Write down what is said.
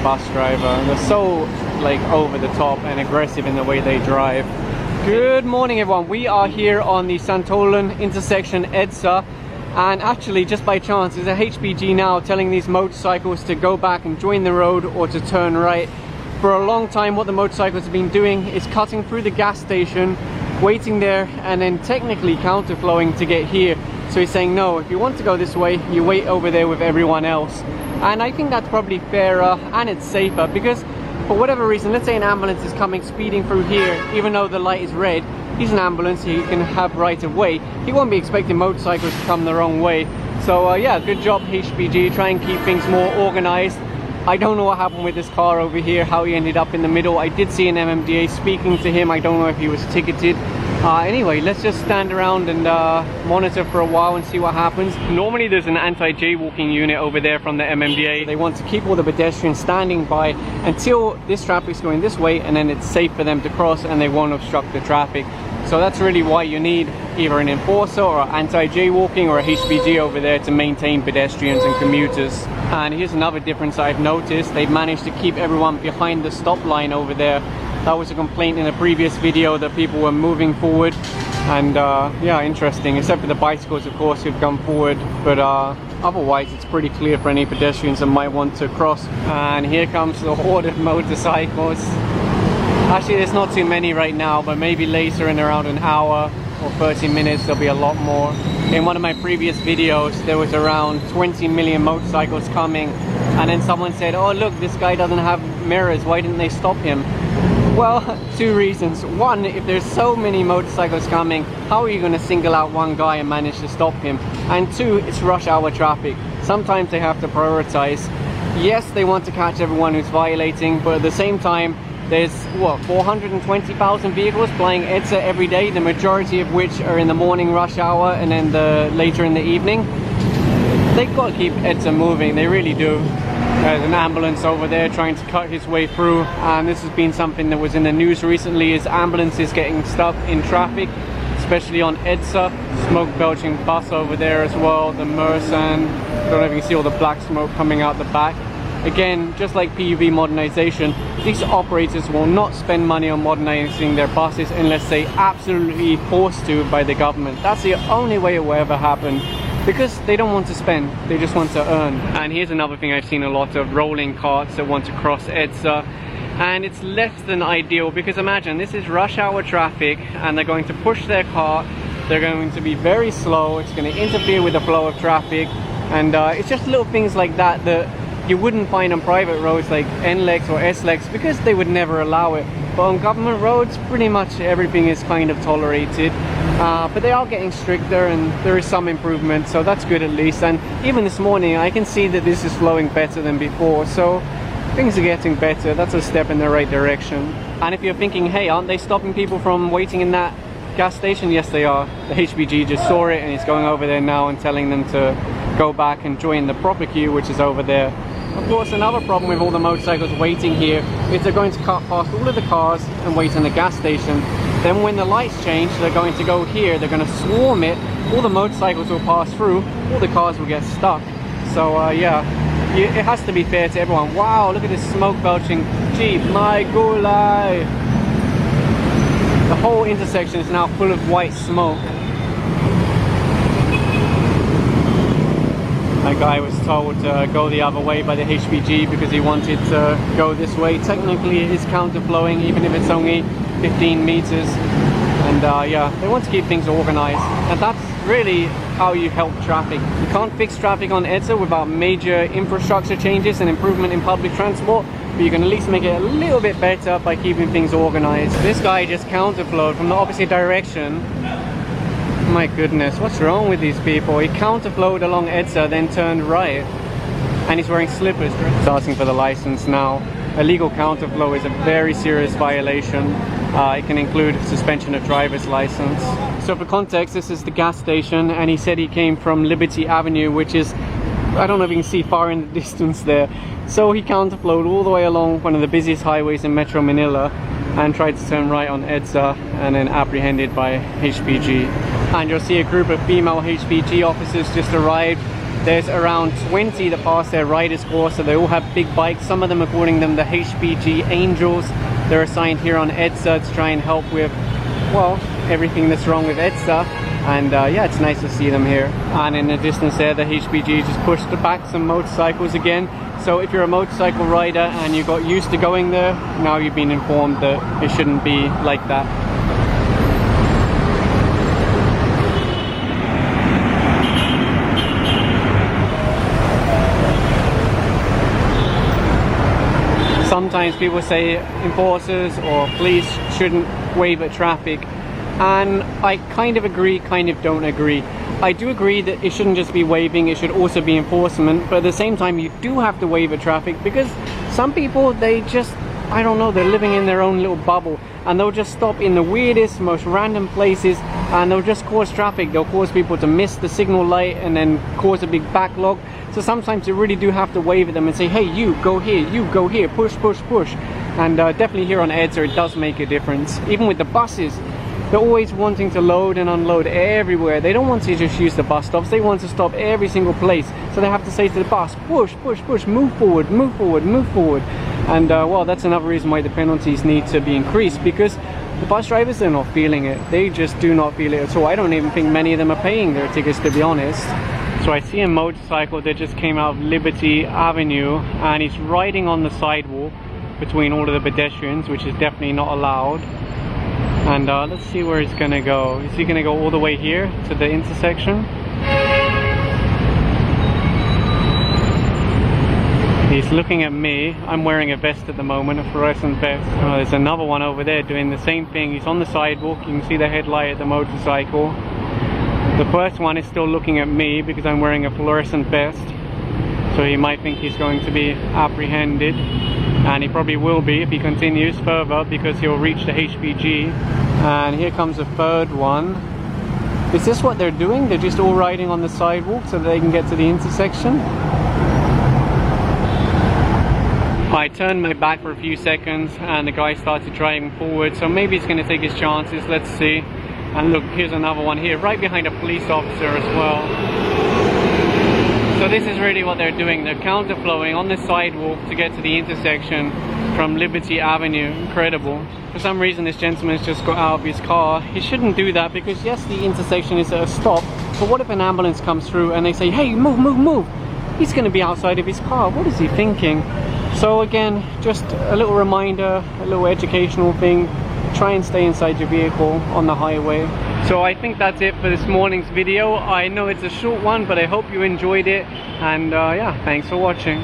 bus driver. They're so like over the top and aggressive in the way they drive. Good morning everyone, we are here on the Santolan intersection Edsa, and actually just by chance there's a HPG now telling these motorcycles to go back and join the road or to turn right. For a long time what the motorcycles have been doing is cutting through the gas station, waiting there, and then technically counterflowing to get here. So he's saying no, if you want to go this way, you wait over there with everyone else. And I think that's probably fairer and it's safer, because for whatever reason, let's say an ambulance is coming speeding through here, even though the light is red, he's an ambulance, he can have right of way. He won't be expecting motorcycles to come the wrong way. So yeah, good job HPG, try and keep things more organized. I don't know what happened with this car over here, how he ended up in the middle. I did see an MMDA speaking to him. I don't know if he was ticketed. Anyway, let's just stand around and monitor for a while and see what happens. Normally there's an anti-jaywalking unit over there from the MMDA. They want to keep all the pedestrians standing by until this traffic's going this way, and then it's safe for them to cross and they won't obstruct the traffic. So that's really why you need either an enforcer or anti-jaywalking or a HPG over there to maintain pedestrians and commuters. And here's another difference I've noticed. They've managed to keep everyone behind the stop line over there. That was a complaint in a previous video that people were moving forward. And yeah, interesting, except for the bicycles of course who've come forward, but otherwise it's pretty clear for any pedestrians that might want to cross. And here comes the horde of motorcycles. Actually there's not too many right now, but maybe later in around an hour or 30 minutes there'll be a lot more. In one of my previous videos there was around 20 million motorcycles coming, and then someone said, oh look, this guy doesn't have mirrors, why didn't they stop him? Well, two reasons. One, if there's so many motorcycles coming, how are you going to single out one guy and manage to stop him? And two, it's rush hour traffic. Sometimes they have to prioritize. Yes, they want to catch everyone who's violating, but at the same time there's what, 420,000 vehicles flying Edsa every day, the majority of which are in the morning rush hour and then later in the evening. They've got to keep Edsa moving, they really do. There's an ambulance over there trying to cut his way through, and this has been something that was in the news recently, is ambulances getting stuck in traffic, especially on Edsa. Smoke belching bus over there as well, the Mersan. Don't know if you can see all the black smoke coming out the back. Again, just like PUV modernization, these operators will not spend money on modernizing their buses unless they absolutely forced to by the government. That's the only way it will ever happen, because they don't want to spend, they just want to earn. And here's another thing I've seen a lot of: rolling carts that want to cross Edsa. And it's less than ideal, because imagine this is rush hour traffic and they're going to push their cart, they're going to be very slow, it's going to interfere with the flow of traffic, and it's just little things like that that you wouldn't find on private roads like NLEX or SLEX, because they would never allow it. But on government roads, pretty much everything is kind of tolerated. But they are getting stricter and there is some improvement, so that's good at least. And even this morning I can see that this is flowing better than before, so things are getting better. That's a step in the right direction. And if you're thinking, hey, aren't they stopping people from waiting in that gas station? Yes, they are. The HPG just saw it and he's going over there now and telling them to go back and join the proper queue, which is over there. Of course, another problem with all the motorcycles waiting here is they're going to cut past all of the cars and wait in the gas station. Then when the lights change, they're going to go here, they're going to swarm it, all the motorcycles will pass through, all the cars will get stuck. So yeah, it has to be fair to everyone. Wow, look at this smoke belching Jeep, my gulai! The whole intersection is now full of white smoke. That guy was told to go the other way by the HPG because he wanted to go this way. Technically it is counterflowing, even if it's only 15 meters. And yeah, they want to keep things organized, and that's really how you help traffic. You can't fix traffic on Edsa without major infrastructure changes and improvement in public transport, but you can at least make it a little bit better by keeping things organized. This guy just counterflowed from the opposite direction. My goodness, what's wrong with these people? He counterflowed along Edsa, then turned right, and he's wearing slippers. He's asking for the license now. Illegal counterflow is a very serious violation. It can include suspension of driver's license. So for context, this is the gas station, and he said he came from Liberty Avenue, which is, I don't know if you can see far in the distance there. So he counterflowed all the way along one of the busiest highways in Metro Manila and tried to turn right on Edsa, and then apprehended by HPG. And you'll see a group of female HPG officers just arrived. There's around 20 that pass their riders course, so they all have big bikes. Some of them are calling them the HPG Angels. They're assigned here on Edsa to try and help with, well, everything that's wrong with Edsa. And yeah, it's nice to see them here. And in the distance there, the HPG just pushed back some motorcycles again. So if you're a motorcycle rider and you got used to going there, now you've been informed that it shouldn't be like that. Sometimes people say enforcers or police shouldn't wave at traffic, and I kind of agree, kind of don't agree. I do agree that it shouldn't just be waving, it should also be enforcement, but at the same time you do have to wave at traffic, because some people, they just, I don't know, they're living in their own little bubble, and they'll just stop in the weirdest, most random places, and they'll just cause traffic. They'll cause people to miss the signal light and then cause a big backlog. So sometimes you really do have to wave at them and say, hey, you go here, you go here, push, push, push. And definitely here on Edsa it does make a difference. Even with the buses, they're always wanting to load and unload everywhere. They don't want to just use the bus stops, they want to stop every single place. So they have to say to the bus, push, push, push, move forward, move forward, move forward. And well, that's another reason why the penalties need to be increased, because the bus drivers, they're not feeling it. They just do not feel it at all. I don't even think many of them are paying their tickets, to be honest. So I see a motorcycle that just came out of Liberty Avenue, and he's riding on the sidewalk between all of the pedestrians, which is definitely not allowed. And let's see where he's gonna go. Is he gonna go all the way here to the intersection? He's looking at me. I'm wearing a vest at the moment, a fluorescent vest. Oh, there's another one over there doing the same thing. He's on the sidewalk. You can see the headlight at the motorcycle. The first one is still looking at me because I'm wearing a fluorescent vest. So he might think he's going to be apprehended. And he probably will be if he continues further, because he'll reach the HPG. And here comes a third one. Is this what they're doing? They're just all riding on the sidewalk so that they can get to the intersection? I turned my back for a few seconds and the guy started driving forward, so maybe he's going to take his chances. Let's see. And look, here's another one here, right behind a police officer as well. So this is really what they're doing. They're counterflowing on the sidewalk to get to the intersection from Liberty Avenue. Incredible. For some reason this gentleman's just got out of his car. He shouldn't do that, because yes, the intersection is at a stop, but what if an ambulance comes through and they say, hey, move, move, move? He's going to be outside of his car. What is he thinking? So again, just a little reminder, a little educational thing. Try and stay inside your vehicle on the highway. So I think that's it for this morning's video. I know it's a short one, but I hope you enjoyed it. And yeah, thanks for watching.